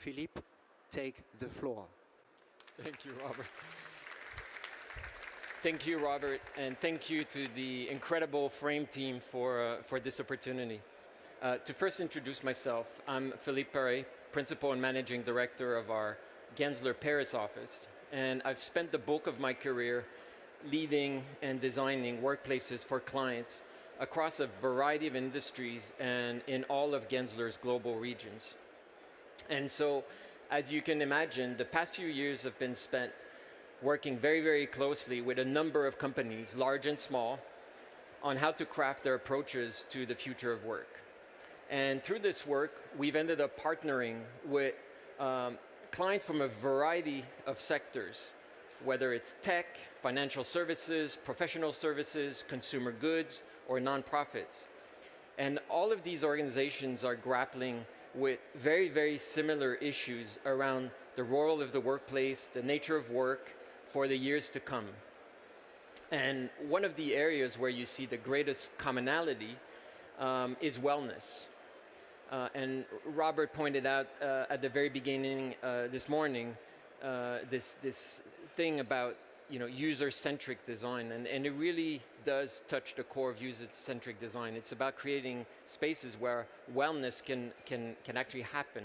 Philippe, take the floor. Thank you, Robert. Thank you, Robert, and thank you to the incredible Frame team for this opportunity. To first introduce myself, I'm Philippe Paré, Principal and Managing Director of our Gensler Paris office, and I've spent the bulk of my career leading and designing workplaces for clients across a variety of industries and in all of Gensler's global regions. And so, as you can imagine, the past few years have been spent working very, very closely with a number of companies, large and small, on how to craft their approaches to the future of work. And through this work, we've ended up partnering with clients from a variety of sectors, whether it's tech, financial services, professional services, consumer goods, or nonprofits. And all of these organizations are grappling with very, very similar issues around the role of the workplace, the nature of work, for the years to come. And one of the areas where you see the greatest commonality is wellness. And Robert pointed out at the very beginning this morning this thing about user-centric design, and it really does touch the core of user-centric design. It's about creating spaces where wellness can actually happen.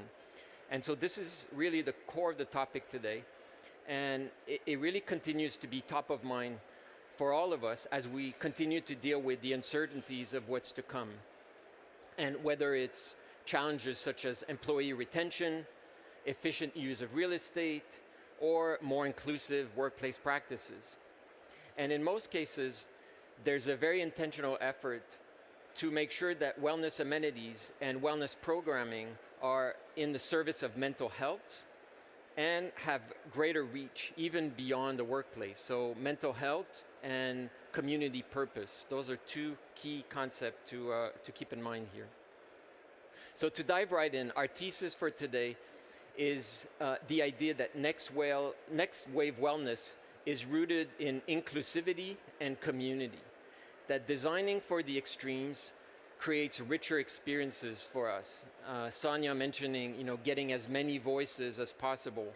And so this is really the core of the topic today. And it really continues to be top of mind for all of us as we continue to deal with the uncertainties of what's to come. And whether it's challenges such as employee retention, efficient use of real estate, or more inclusive workplace practices. And in most cases, there's a very intentional effort to make sure that wellness amenities and wellness programming are in the service of mental health and have greater reach even beyond the workplace. So mental health and community purpose, those are two key concepts to keep in mind here. So to dive right in, our thesis for today is the idea that next wave wellness is rooted in inclusivity and community, that designing for the extremes creates richer experiences for us. Sonia mentioning, getting as many voices as possible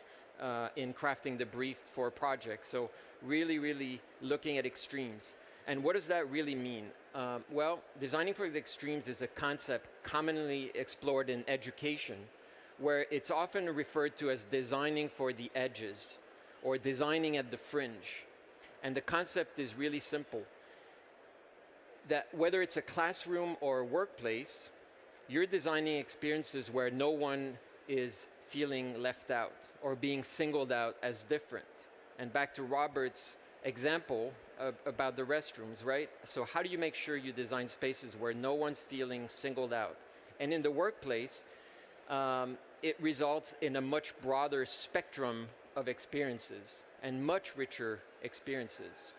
in crafting the brief for a project. So really, really looking at extremes. And what does that really mean? Well, designing for the extremes is a concept commonly explored in education, where it's often referred to as designing for the edges or designing at the fringe. And the concept is really simple, that whether it's a classroom or a workplace, you're designing experiences where no one is feeling left out or being singled out as different. And back to Robert's example about the restrooms, right? So how do you make sure you design spaces where no one's feeling singled out? And in the workplace, it results in a much broader spectrum of experiences and much richer experiences.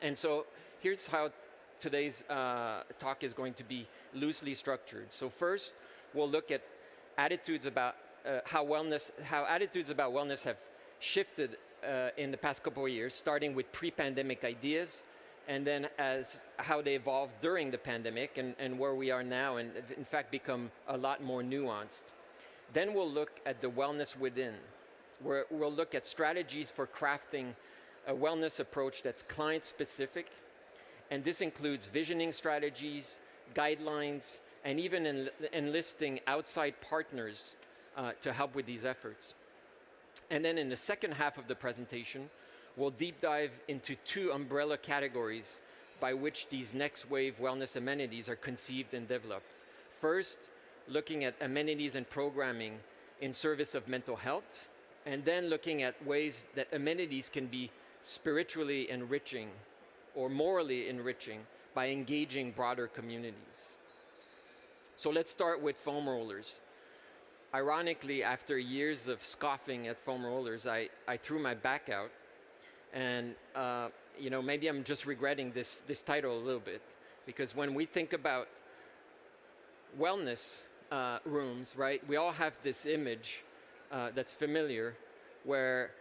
And so here's how today's talk is going to be loosely structured. So first, we'll look at attitudes about how attitudes about wellness have shifted in the past couple of years, starting with pre-pandemic ideas, and then as how they evolved during the pandemic and where we are now, and in fact become a lot more nuanced. Then we'll look at the wellness within, where we'll look at strategies for crafting a wellness approach that's client-specific, and this includes visioning strategies, guidelines, and even enlisting outside partners to help with these efforts. And then in the second half of the presentation, we'll deep dive into two umbrella categories by which these next wave wellness amenities are conceived and developed. First, looking at amenities and programming in service of mental health, and then looking at ways that amenities can be spiritually enriching or morally enriching by engaging broader communities. So let's start with foam rollers. Ironically, after years of scoffing at foam rollers, I threw my back out, and maybe I'm just regretting this title a little bit, because when we think about wellness rooms, right, we all have this image that's familiar, where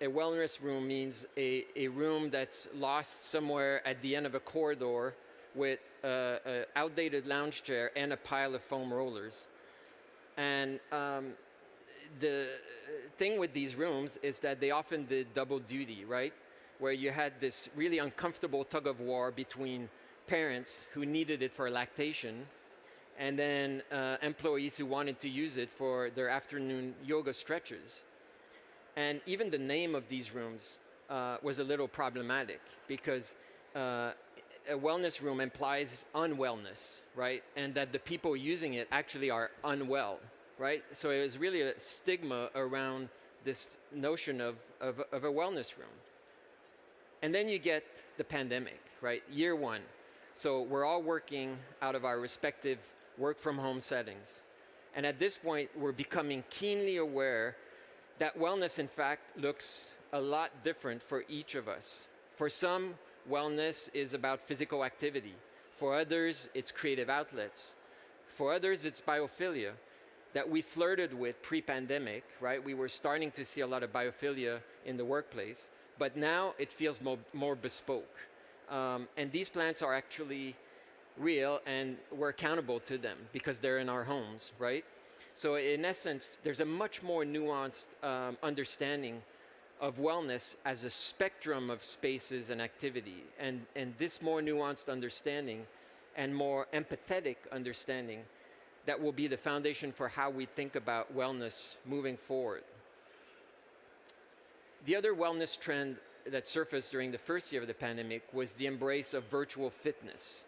a wellness room means a room that's lost somewhere at the end of a corridor with an outdated lounge chair and a pile of foam rollers. And the thing with these rooms is that they often did double duty, right? Where you had this really uncomfortable tug of war between parents who needed it for lactation and then employees who wanted to use it for their afternoon yoga stretches. And even the name of these rooms was a little problematic because a wellness room implies unwellness, right? And that the people using it actually are unwell, right? So it was really a stigma around this notion of a wellness room. And then you get the pandemic, right? Year one. So we're all working out of our respective work from home settings. And at this point, we're becoming keenly aware that wellness, in fact, looks a lot different for each of us. For some, wellness is about physical activity. For others, it's creative outlets. For others, it's biophilia that we flirted with pre-pandemic, right? We were starting to see a lot of biophilia in the workplace, but now it feels more bespoke. And these plants are actually real, and we're accountable to them because they're in our homes, right? So in essence, there's a much more nuanced understanding of wellness as a spectrum of spaces and activity. And this more nuanced understanding and more empathetic understanding that will be the foundation for how we think about wellness moving forward. The other wellness trend that surfaced during the first year of the pandemic was the embrace of virtual fitness.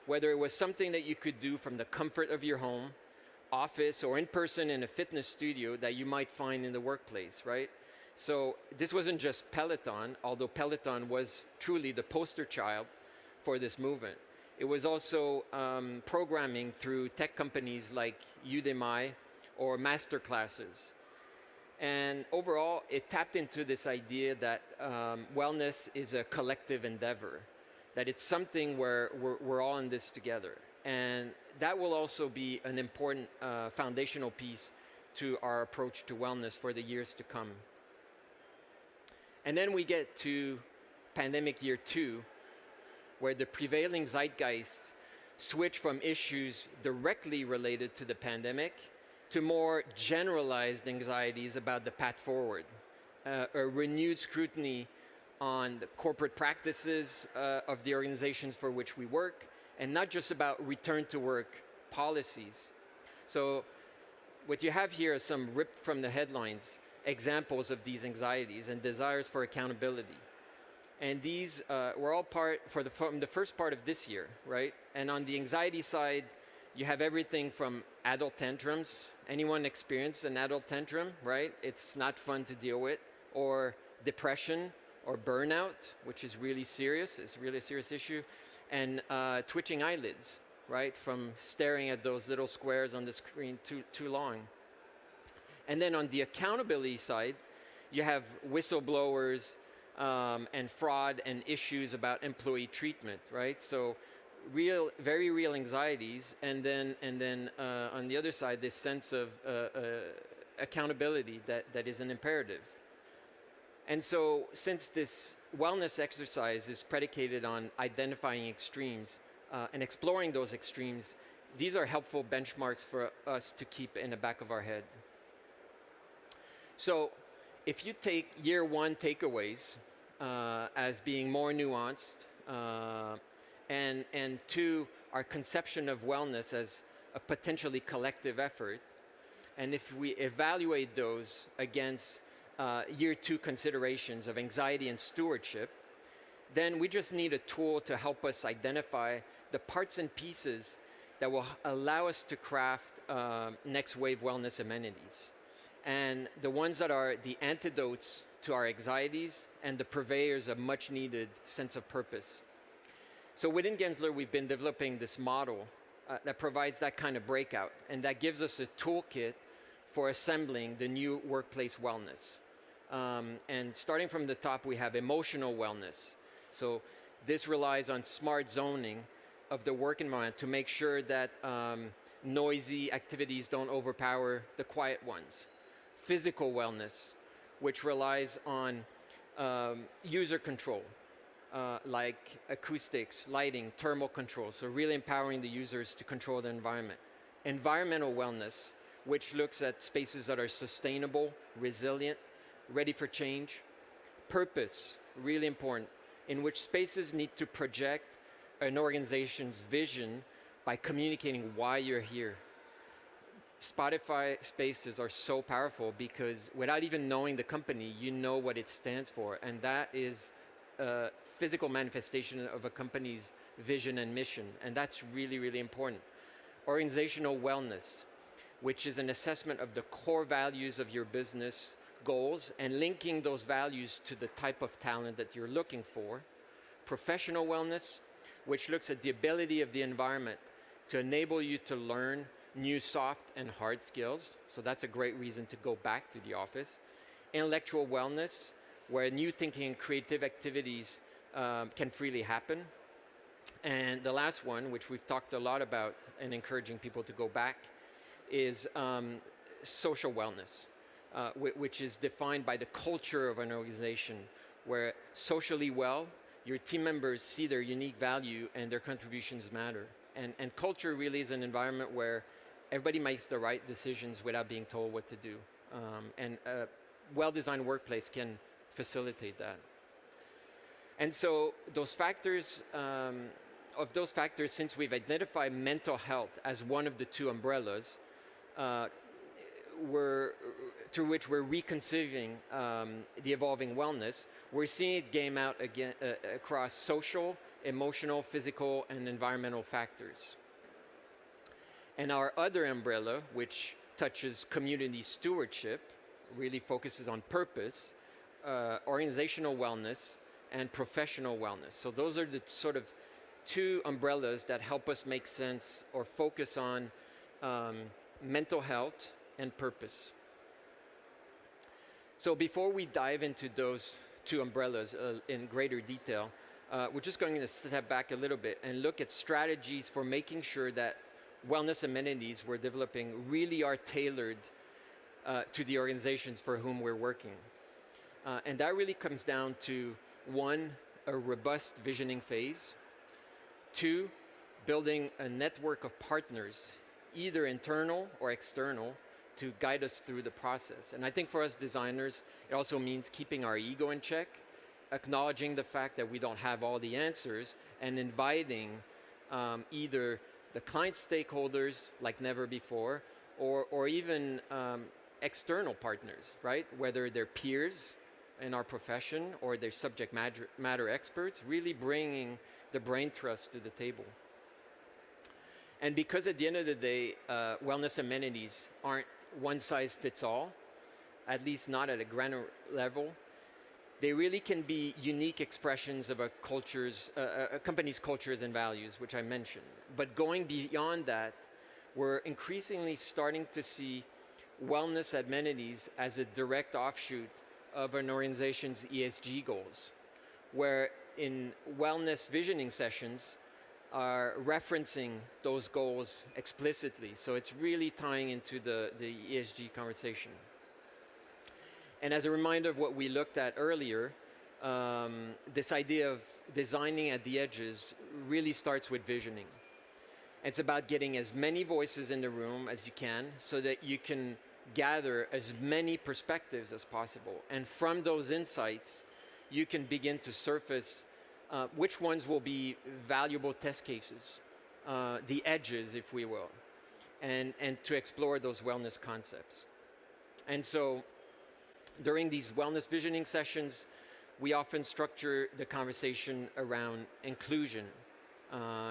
Whether it was something that you could do from the comfort of your home, office, or in person in a fitness studio that you might find in the workplace, right? So this wasn't just Peloton, although Peloton was truly the poster child for this movement. It was also programming through tech companies like Udemy or masterclasses. And overall, it tapped into this idea that wellness is a collective endeavor, that it's something where we're all in this together. And that will also be an important foundational piece to our approach to wellness for the years to come. And then we get to pandemic year 2, where the prevailing zeitgeist switched from issues directly related to the pandemic to more generalized anxieties about the path forward, a renewed scrutiny on the corporate practices of the organizations for which we work, and not just about return to work policies. So what you have here is some ripped from the headlines examples of these anxieties and desires for accountability. And these were all from the first part of this year, right? And on the anxiety side, you have everything from adult tantrums. Anyone experience an adult tantrum, right? It's not fun to deal with. Or depression or burnout, which is really serious. It's really a serious issue. And twitching eyelids, right? From staring at those little squares on the screen too long. And then on the accountability side, you have whistleblowers and fraud and issues about employee treatment, right? So very real anxieties, and then on the other side, this sense of accountability that is an imperative. And so since this wellness exercise is predicated on identifying extremes and exploring those extremes, these are helpful benchmarks for us to keep in the back of our head. So if you take year 1 takeaways as being more nuanced, and 2, our conception of wellness as a potentially collective effort, and if we evaluate those against year 2 considerations of anxiety and stewardship, then we just need a tool to help us identify the parts and pieces that will allow us to craft next wave wellness amenities. And the ones that are the antidotes to our anxieties and the purveyors of much needed sense of purpose. So within Gensler, we've been developing this model that provides that kind of breakout, and that gives us a toolkit for assembling the new workplace wellness. And starting from the top, we have emotional wellness. So this relies on smart zoning of the work environment to make sure that noisy activities don't overpower the quiet ones. Physical wellness, which relies on user control, like acoustics, lighting, thermal control, so really empowering the users to control the environment. Environmental wellness, which looks at spaces that are sustainable, resilient, ready for change. Purpose, really important, in which spaces need to project an organization's vision by communicating why you're here. Spotify spaces are so powerful because without even knowing the company, you know what it stands for, and that is a physical manifestation of a company's vision and mission, and that's really, really important. Organizational wellness, which is an assessment of the core values of your business goals and linking those values to the type of talent that you're looking for. Professional wellness, which looks at the ability of the environment to enable you to learn new soft and hard skills. So that's a great reason to go back to the office. Intellectual wellness, where new thinking and creative activities can freely happen. And the last one, which we've talked a lot about and encouraging people to go back, is social wellness, which is defined by the culture of an organization, where socially well, your team members see their unique value and their contributions matter. And culture really is an environment where everybody makes the right decisions without being told what to do. And a well-designed workplace can facilitate that. And so those factors, since we've identified mental health as one of the two umbrellas, through which we're reconceiving the evolving wellness, we're seeing it game out again across social, emotional, physical, and environmental factors. And our other umbrella, which touches community stewardship, really focuses on purpose, organizational wellness, and professional wellness. So those are the sort of two umbrellas that help us make sense or focus on mental health and purpose. So before we dive into those two umbrellas in greater detail, we're just going to step back a little bit and look at strategies for making sure that wellness amenities we're developing really are tailored to the organizations for whom we're working. And that really comes down to, one, a robust visioning phase, two, building a network of partners, either internal or external, to guide us through the process. And I think for us designers, it also means keeping our ego in check, acknowledging the fact that we don't have all the answers, and inviting either the client stakeholders like never before, or even external partners, right? Whether they're peers in our profession or they're subject matter experts, really bringing the brain trust to the table. And because at the end of the day, wellness amenities aren't one size fits all, at least not at a granular level, they really can be unique expressions of a company's cultures and values, which I mentioned. But going beyond that, we're increasingly starting to see wellness amenities as a direct offshoot of an organization's ESG goals, where in wellness visioning sessions are referencing those goals explicitly. So it's really tying into the ESG conversation. And as a reminder of what we looked at earlier, this idea of designing at the edges really starts with visioning. It's about getting as many voices in the room as you can so that you can gather as many perspectives as possible. And from those insights, you can begin to surface which ones will be valuable test cases, the edges, if we will, and to explore those wellness concepts. And so during these wellness visioning sessions, we often structure the conversation around inclusion.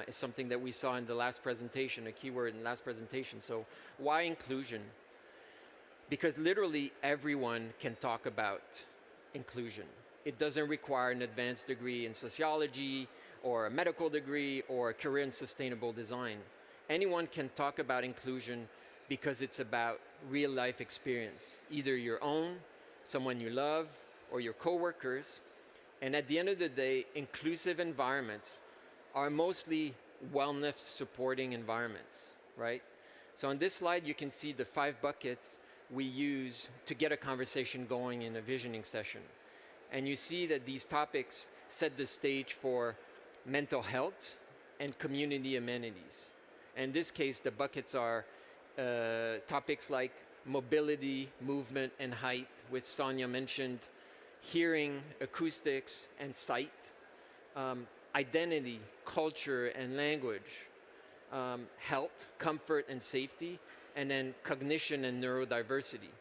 It's something that we saw in the last presentation, a keyword in the last presentation. So why inclusion? Because literally everyone can talk about inclusion. It doesn't require an advanced degree in sociology or a medical degree or a career in sustainable design. Anyone can talk about inclusion because it's about real life experience, either your own, someone you love, or your coworkers. And at the end of the day, inclusive environments are mostly wellness supporting environments, right? So on this slide, you can see the 5 buckets we use to get a conversation going in a visioning session. And you see that these topics set the stage for mental health and community amenities. In this case, the buckets are topics like mobility, movement, and height, which Sonia mentioned, hearing, acoustics, and sight, identity, culture, and language, health, comfort, and safety, and then cognition and neurodiversity.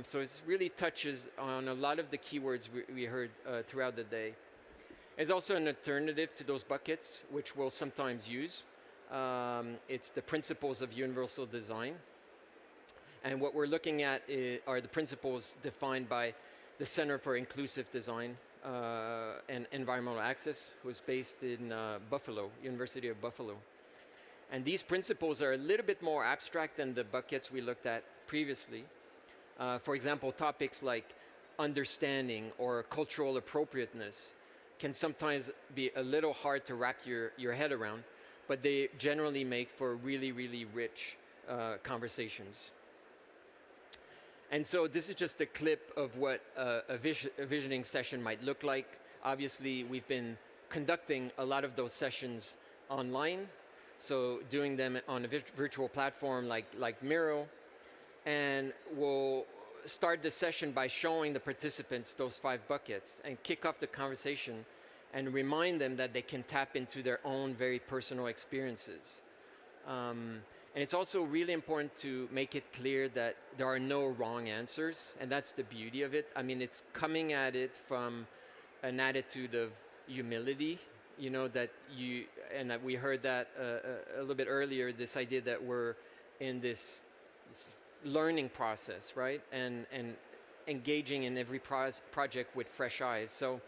So it really touches on a lot of the keywords we heard throughout the day. There's also an alternative to those buckets, which we'll sometimes use. It's the principles of universal design. And what we're looking at are the principles defined by the Center for Inclusive Design and Environmental Access, who's based in Buffalo, University of Buffalo. And these principles are a little bit more abstract than the buckets we looked at previously. For example, topics like understanding or cultural appropriateness can sometimes be a little hard to wrap your head around, but they generally make for really, really rich conversations. And so this is just a clip of what a visioning session might look like. Obviously, we've been conducting a lot of those sessions online, so doing them on a virtual platform like Miro. And we'll start the session by showing the participants those 5 buckets and kick off the conversation and remind them that they can tap into their own very personal experiences. And it's also really important to make it clear that there are no wrong answers, and that's the beauty of it. I mean, it's coming at it from an attitude of humility, you know, that that we heard that a little bit earlier, this idea that we're in this learning process, right? And engaging in every project with fresh eyes. So,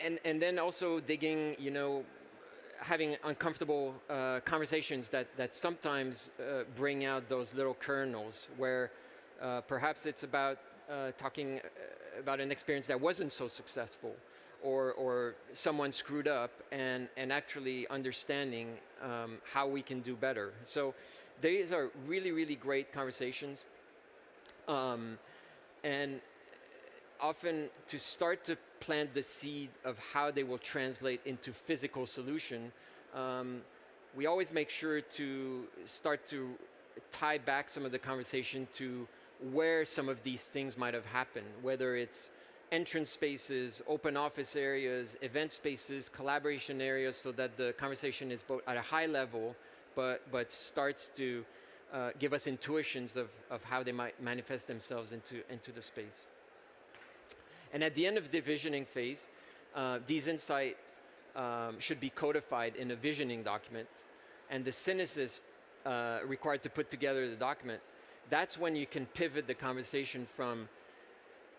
and then also digging, you know, having uncomfortable conversations that sometimes bring out those little kernels where perhaps it's about talking about an experience that wasn't so successful, or someone screwed up, and actually understanding how we can do better. So these are really, really great conversations. And often to start to plant the seed of how they will translate into physical solution, we always make sure to start to tie back some of the conversation to where some of these things might have happened, whether it's entrance spaces, open office areas, event spaces, collaboration areas, so that the conversation is both at a high level, but starts to give us intuitions of how they might manifest themselves into the space. And at the end of the visioning phase, these insights should be codified in a visioning document. And the synthesis required to put together the document, that's when you can pivot the conversation from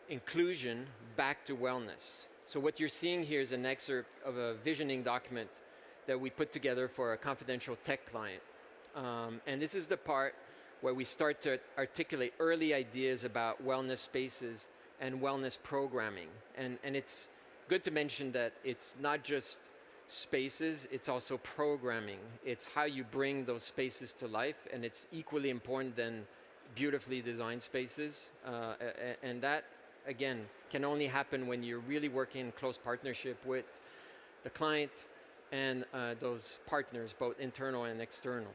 inclusion back to wellness. So what you're seeing here is an excerpt of a visioning document that we put together for a confidential tech client. And this is the part where we start to articulate early ideas about wellness spaces and wellness programming. And it's good to mention that it's not just spaces, it's also programming. It's how you bring those spaces to life, and it's equally important than beautifully designed spaces. And that, again, can only happen when you're really working in close partnership with the client and those partners, both internal and external.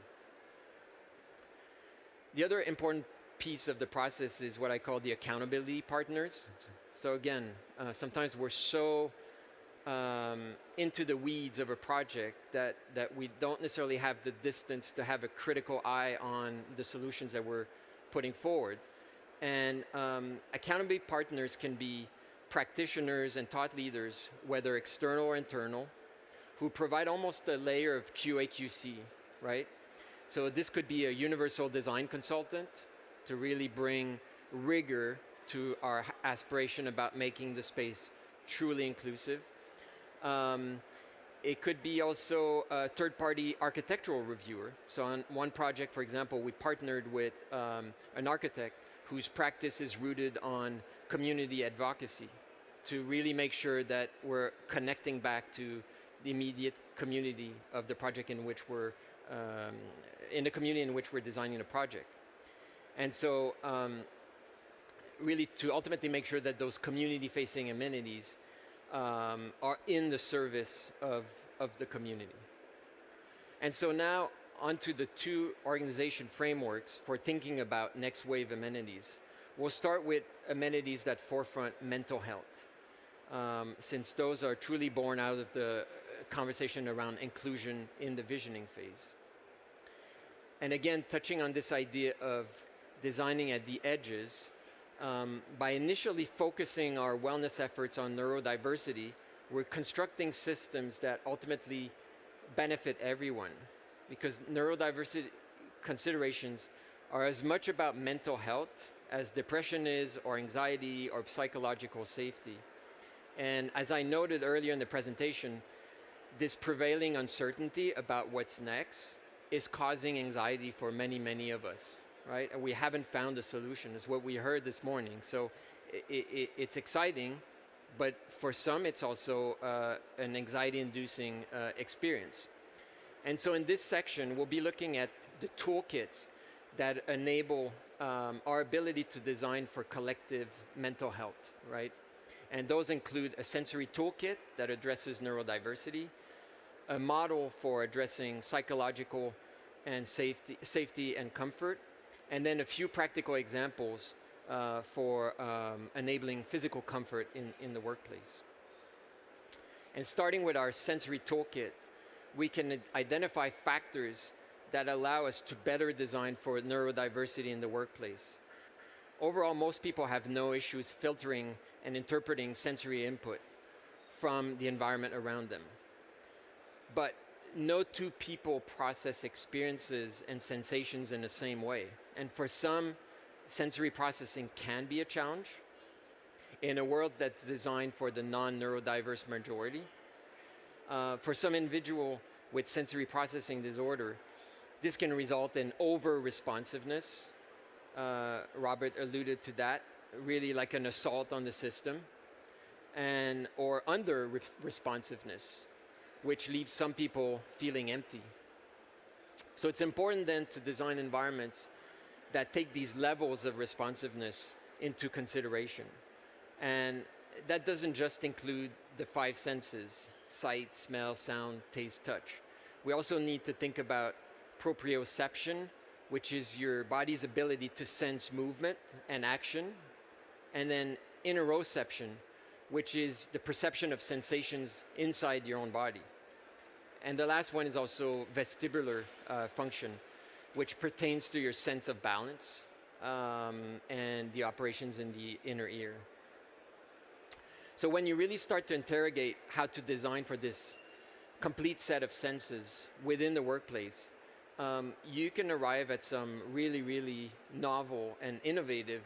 The other important piece of the process is what I call the accountability partners. So again, sometimes we're so into the weeds of a project that we don't necessarily have the distance to have a critical eye on the solutions that we're putting forward. And accountability partners can be practitioners and thought leaders, whether external or internal, who provide almost a layer of QA/QC, right? So this could be a universal design consultant to really bring rigor to our aspiration about making the space truly inclusive. It could be also a third-party architectural reviewer. So on one project, for example, we partnered with an architect whose practice is rooted on community advocacy to really make sure that we're connecting back to the immediate community of the project in which we're in the community in which we're designing a project. And so really to ultimately make sure that those community-facing amenities are in the service of the community. And so now onto the two organization frameworks for thinking about next wave amenities. We'll start with amenities that forefront mental health, since those are truly born out of the conversation around inclusion in the visioning phase. And again, touching on this idea of designing at the edges, by initially focusing our wellness efforts on neurodiversity, we're constructing systems that ultimately benefit everyone, because neurodiversity considerations are as much about mental health as depression is, or anxiety, or psychological safety. And as I noted earlier in the presentation, this prevailing uncertainty about what's next is causing anxiety for many, many of us, right? And we haven't found a solution, is what we heard this morning. So it's exciting, but for some it's also an anxiety-inducing experience. And so in this section, we'll be looking at the toolkits that enable our ability to design for collective mental health, right? And those include a sensory toolkit that addresses neurodiversity, a model for addressing psychological and safety and comfort, and then a few practical examples for enabling physical comfort in the workplace. And starting with our sensory toolkit, we can identify factors that allow us to better design for neurodiversity in the workplace. Overall, most people have no issues filtering and interpreting sensory input from the environment around them. But no two people process experiences and sensations in the same way. And for some, sensory processing can be a challenge in a world that's designed for the non-neurodiverse majority. For some individual with sensory processing disorder, this can result in over-responsiveness. Robert alluded to that, really like an assault on the system, or under-responsiveness, which leaves some people feeling empty. So it's important then to design environments that take these levels of responsiveness into consideration. And that doesn't just include the five senses: sight, smell, sound, taste, touch. We also need to think about proprioception, which is your body's ability to sense movement and action, and then interoception, which is the perception of sensations inside your own body. And the last one is also vestibular function, which pertains to your sense of balance and the operations in the inner ear. So when you really start to interrogate how to design for this complete set of senses within the workplace, you can arrive at some really, really novel and innovative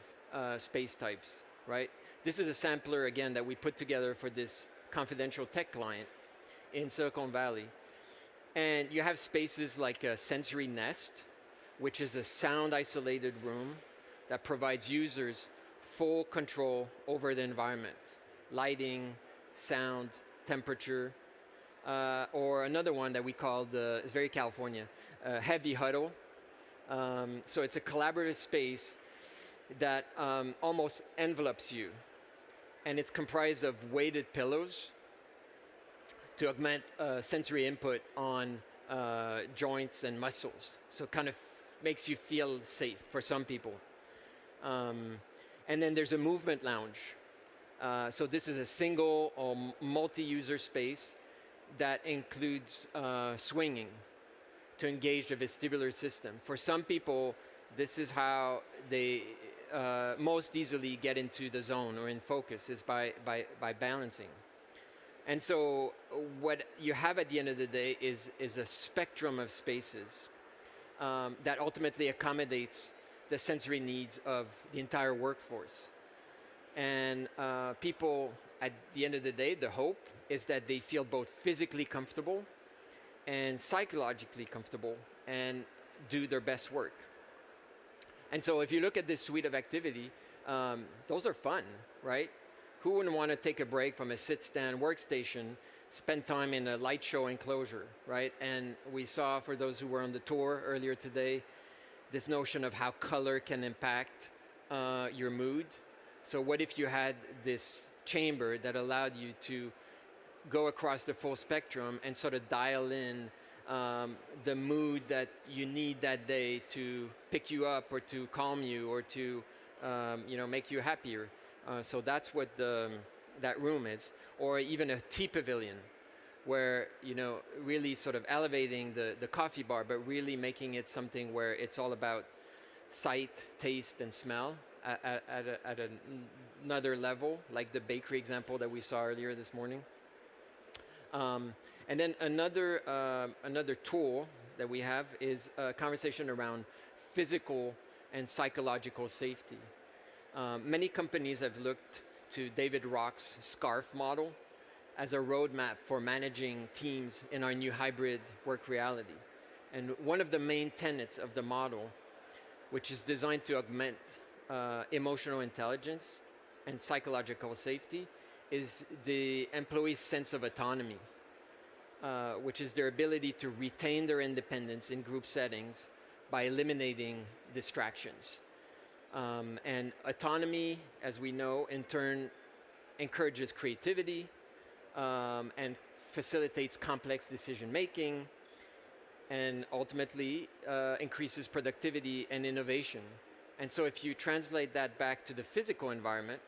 space types, right? This is a sampler, again, that we put together for this confidential tech client in Silicon Valley. And you have spaces like a sensory nest, which is a sound-isolated room that provides users full control over the environment: lighting, sound, temperature, or another one that we call it's very California, heavy huddle. So it's a collaborative space that almost envelopes you, and it's comprised of weighted pillows to augment sensory input on joints and muscles. So it kind of makes you feel safe for some people. And then there's a movement lounge. So this is a single or multi-user space that includes swinging to engage the vestibular system. For some people, this is how they most easily get into the zone or in focus, is by balancing. And so what you have at the end of the day is a spectrum of spaces that ultimately accommodates the sensory needs of the entire workforce. And people, at the end of the day, the hope is that they feel both physically comfortable and psychologically comfortable and do their best work. And so if you look at this suite of activity, those are fun, right? Who wouldn't want to take a break from a sit-stand workstation, spend time in a light show enclosure, right? And we saw, for those who were on the tour earlier today, this notion of how color can impact your mood. So what if you had this chamber that allowed you to go across the full spectrum and sort of dial in the mood that you need that day to pick you up or to calm you or to make you happier. So that's what that room is. Or even a tea pavilion, where really sort of elevating the coffee bar, but really making it something where it's all about sight, taste, and smell at another level, like the bakery example that we saw earlier this morning. And then another tool that we have is a conversation around physical and psychological safety. Many companies have looked to David Rock's SCARF model as a roadmap for managing teams in our new hybrid work reality. And one of the main tenets of the model, which is designed to augment emotional intelligence and psychological safety, is the employee's sense of autonomy, which is their ability to retain their independence in group settings by eliminating distractions. And autonomy, as we know, in turn encourages creativity and facilitates complex decision making, and ultimately increases productivity and innovation. And so if you translate that back to the physical environment,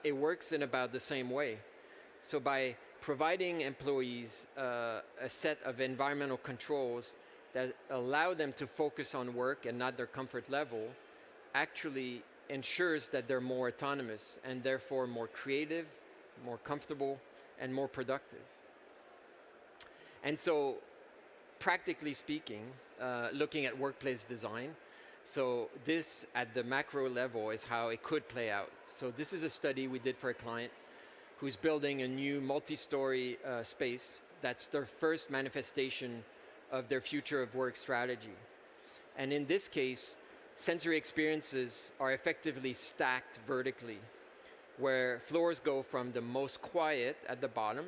it works in about the same way. So by providing employees a set of environmental controls that allow them to focus on work and not their comfort level, actually ensures that they're more autonomous and therefore more creative, more comfortable, and more productive. And so, practically speaking, looking at workplace design, so this at the macro level is how it could play out. So this is a study we did for a client who's building a new multi-story space that's their first manifestation of their future of work strategy. And in this case, sensory experiences are effectively stacked vertically, where floors go from the most quiet at the bottom,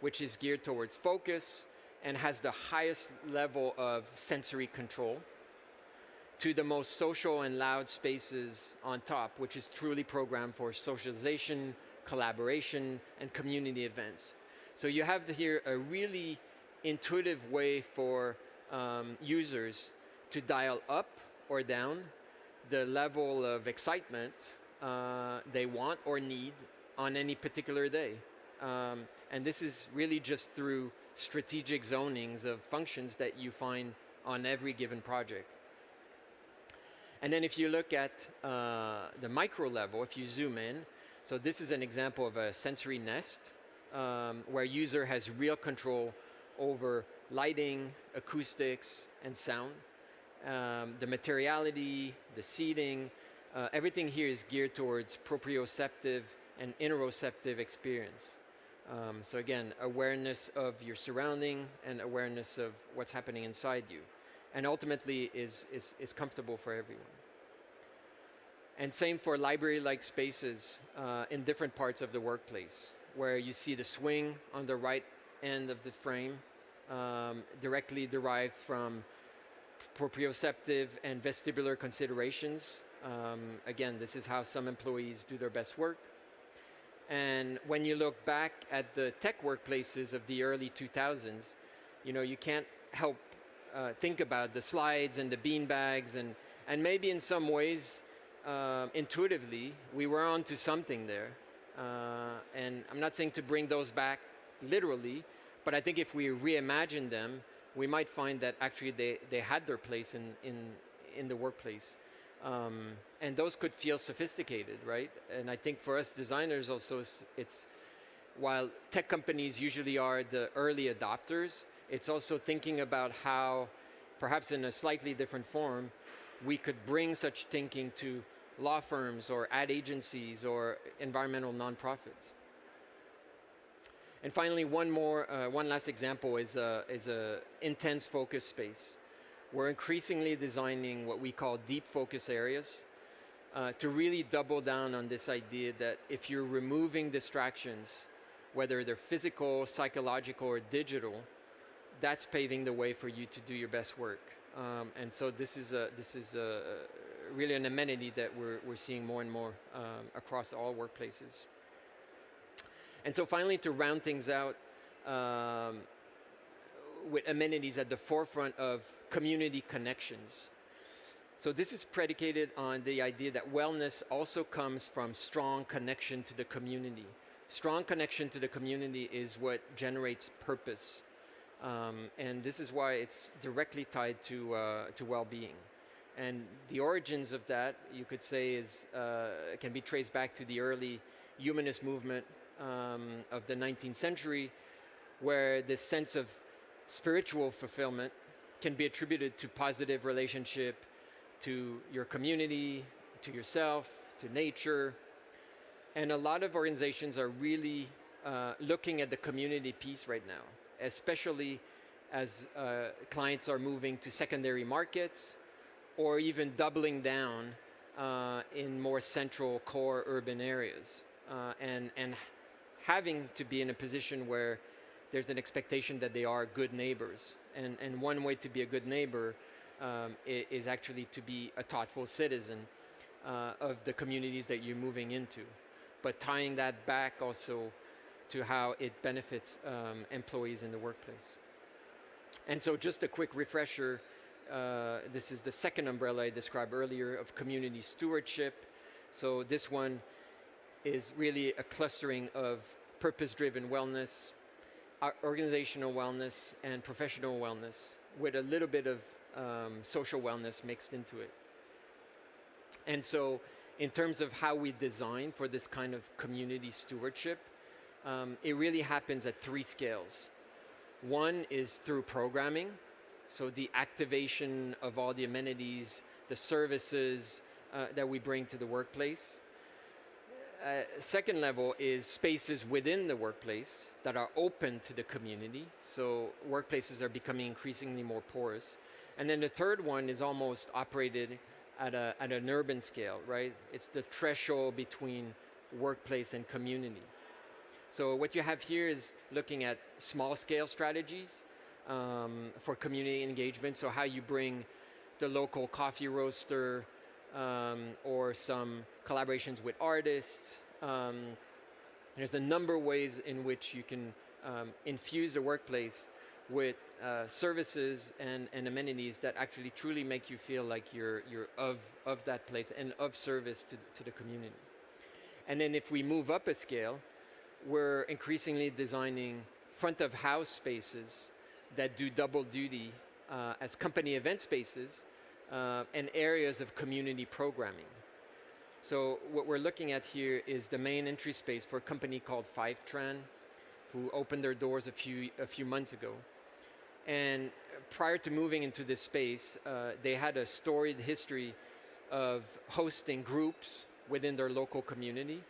which is geared towards focus and has the highest level of sensory control, to the most social and loud spaces on top, which is truly programmed for socialization, collaboration, and community events. So you have here a really intuitive way for users to dial up or down the level of excitement they want or need on any particular day. And this is really just through strategic zonings of functions that you find on every given project. And then if you look at the micro level, if you zoom in, so this is an example of a sensory nest where user has real control over lighting, acoustics, and sound. The materiality, the seating, everything here is geared towards proprioceptive and interoceptive experience. So again, awareness of your surrounding and awareness of what's happening inside you. And ultimately is comfortable for everyone. And same for library-like spaces in different parts of the workplace, where you see the swing on the right end of the frame, directly derived from proprioceptive and vestibular considerations. Again, this is how some employees do their best work. And when you look back at the tech workplaces of the early 2000s, you can't help think about the slides and the bean bags, and maybe in some ways, intuitively, we were onto something there. And I'm not saying to bring those back literally, but I think if we reimagine them, we might find that actually they had their place in the workplace. And those could feel sophisticated, right? And I think for us designers also, it's while tech companies usually are the early adopters, it's also thinking about how, perhaps in a slightly different form, we could bring such thinking to law firms or ad agencies or environmental nonprofits. And finally, one last example is a intense focus space. We're increasingly designing what we call deep focus areas to really double down on this idea that if you're removing distractions, whether they're physical, psychological, or digital, that's paving the way for you to do your best work. And so this is really an amenity that we're seeing more and more across all workplaces. And so finally, to round things out, with amenities at the forefront of community connections. So this is predicated on the idea that wellness also comes from strong connection to the community. Strong connection to the community is what generates purpose. And this is why it's directly tied to well-being. And the origins of that, you could say, can be traced back to the early humanist movement of the 19th century, where this sense of spiritual fulfillment can be attributed to positive relationship to your community, to yourself, to nature. And a lot of organizations are really looking at the community piece right now, especially as clients are moving to secondary markets or even doubling down in more central core urban areas and having to be in a position where there's an expectation that they are good neighbors. And one way to be a good neighbor is actually to be a thoughtful citizen of the communities that you're moving into, but tying that back also to how it benefits employees in the workplace. And so just a quick refresher, this is the second umbrella I described earlier of community stewardship. So this one is really a clustering of purpose-driven wellness, organizational wellness, and professional wellness, with a little bit of social wellness mixed into it. And so in terms of how we design for this kind of community stewardship, it really happens at three scales. One is through programming, so the activation of all the amenities, the services that we bring to the workplace. Second level is spaces within the workplace that are open to the community, so workplaces are becoming increasingly more porous. And then the third one is almost operated at an urban scale, right? It's the threshold between workplace and community. So what you have here is looking at small scale strategies for community engagement. So how you bring the local coffee roaster or some collaborations with artists. There's a number of ways in which you can infuse the workplace with services and amenities that actually truly make you feel like you're of that place and of service to the community. And then if we move up a scale, we're increasingly designing front of house spaces that do double duty as company event spaces and areas of community programming. So what we're looking at here is the main entry space for a company called Fivetran, who opened their doors a few months ago. And prior to moving into this space, they had a storied history of hosting groups within their local community,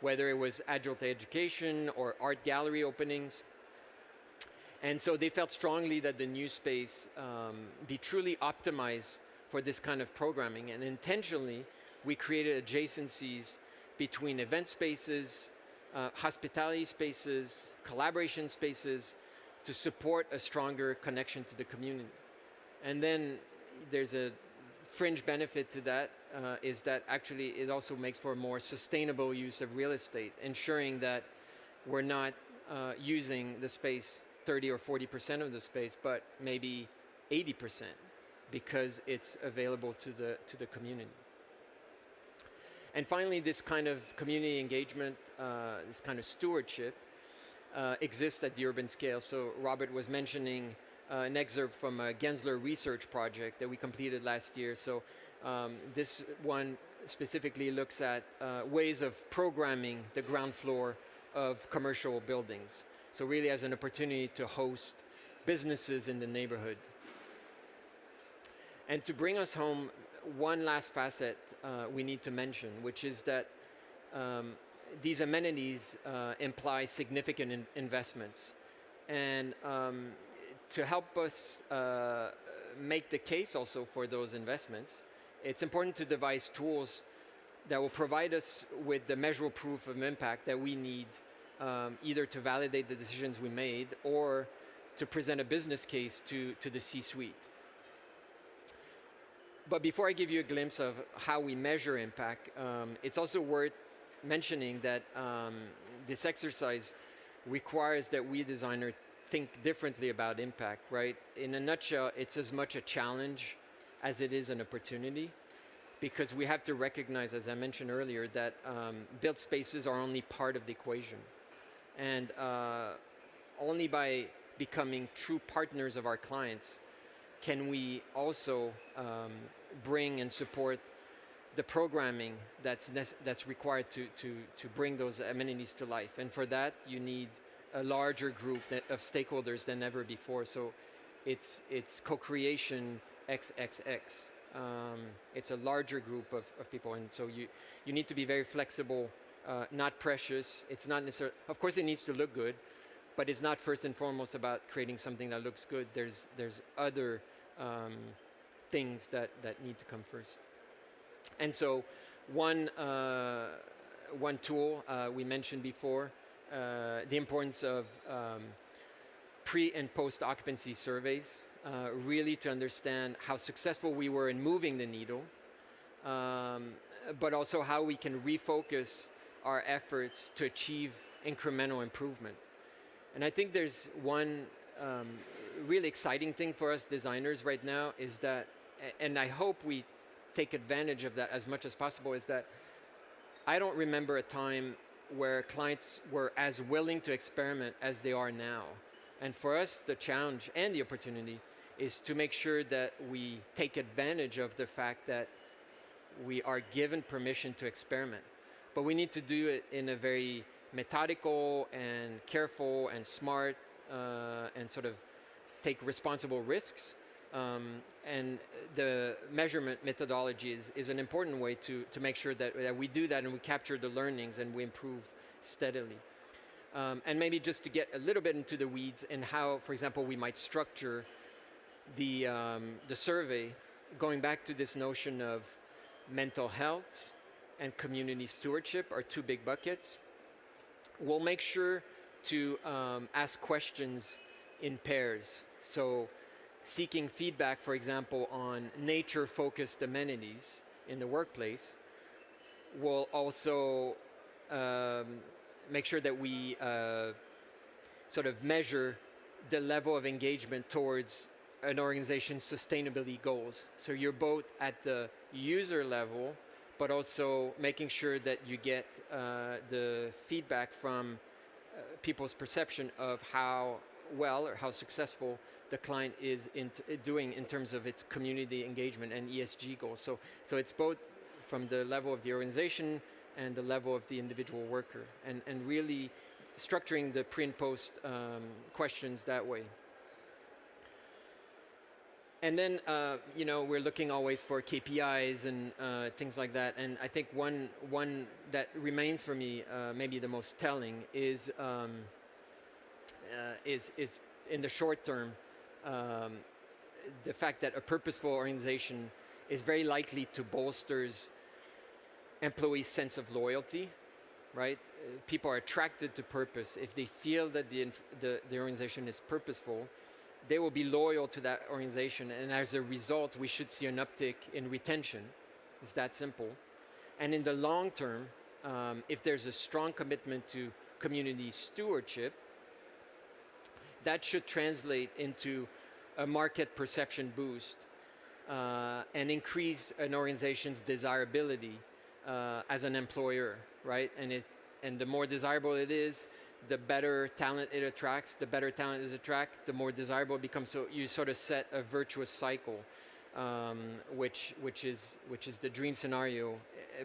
whether it was adult education or art gallery openings. And so they felt strongly that the new space be truly optimized for this kind of programming. And intentionally, we created adjacencies between event spaces, hospitality spaces, collaboration spaces, to support a stronger connection to the community. And then there's a fringe benefit to that, is that actually it also makes for a more sustainable use of real estate, ensuring that we're not using the space 30 or 40% of the space, but maybe 80% because it's available to the community. And finally, this kind of community engagement, this kind of stewardship, exists at the urban scale. So Robert was mentioning an excerpt from a Gensler research project that we completed last year. So this one specifically looks at ways of programming the ground floor of commercial buildings. So really as an opportunity to host businesses in the neighborhood. And to bring us home, one last facet we need to mention, which is that these amenities imply significant investments. And to help us make the case also for those investments, it's important to devise tools that will provide us with the measurable proof of impact that we need, either to validate the decisions we made or to present a business case to the C-suite. But before I give you a glimpse of how we measure impact, it's also worth mentioning that this exercise requires that we designers think differently about impact, right? In a nutshell, it's as much a challenge as it is an opportunity, because we have to recognize, as I mentioned earlier, that built spaces are only part of the equation. And only by becoming true partners of our clients can we also bring and support the programming that's required to bring those amenities to life. And for that, you need a larger group of stakeholders than ever before. So it's co-creation XXX. It's a larger group of people, and so you need to be very flexible, not precious. It's not necessarily, of course it needs to look good, but it's not first and foremost about creating something that looks good. There's other things that need to come first. And so one tool we mentioned before, the importance of pre and post occupancy surveys, really to understand how successful we were in moving the needle, but also how we can refocus our efforts to achieve incremental improvement. And I think there's one really exciting thing for us designers right now is that, and I hope we take advantage of that as much as possible, is that I don't remember a time where clients were as willing to experiment as they are now. And for us, the challenge and the opportunity is to make sure that we take advantage of the fact that we are given permission to experiment. But we need to do it in a very methodical and careful and smart and sort of take responsible risks. And the measurement methodology is an important way to make sure that we do that and we capture the learnings and we improve steadily. And maybe just to get a little bit into the weeds and how, for example, we might structure the survey, going back to this notion of mental health and community stewardship are two big buckets. We'll make sure to ask questions in pairs. So seeking feedback, for example, on nature-focused amenities in the workplace will also make sure that we sort of measure the level of engagement towards an organization's sustainability goals. So you're both at the user level, but also making sure that you get the feedback from people's perception of how well or how successful the client is doing in terms of its community engagement and ESG goals. So it's both from the level of the organization and the level of the individual worker, and really structuring the pre and post questions that way. And then, we're looking always for KPIs and things like that. And I think one that remains for me maybe the most telling is in the short term, the fact that a purposeful organization is very likely to bolster employees' sense of loyalty, right? People are attracted to purpose. If they feel that the organization is purposeful, they will be loyal to that organization, and as a result, we should see an uptick in retention. It's that simple. And in the long term, if there's a strong commitment to community stewardship, that should translate into a market perception boost and increase an organization's desirability as an employer, right? And the more desirable it is, the better talent it attracts. The better talent is attracted, the more desirable it becomes. So you sort of set a virtuous cycle, which is the dream scenario,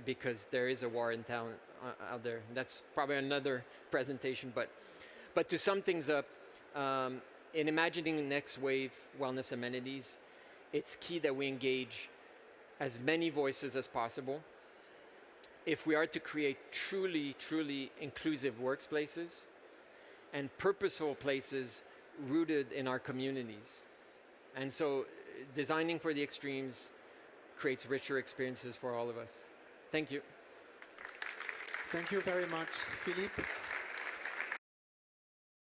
because there is a war in talent out there. That's probably another presentation. But to sum things up, in imagining the next wave wellness amenities, it's key that we engage as many voices as possible. If we are to create truly, truly inclusive workplaces and purposeful places rooted in our communities. And so designing for the extremes creates richer experiences for all of us. Thank you. Thank you very much, Philippe.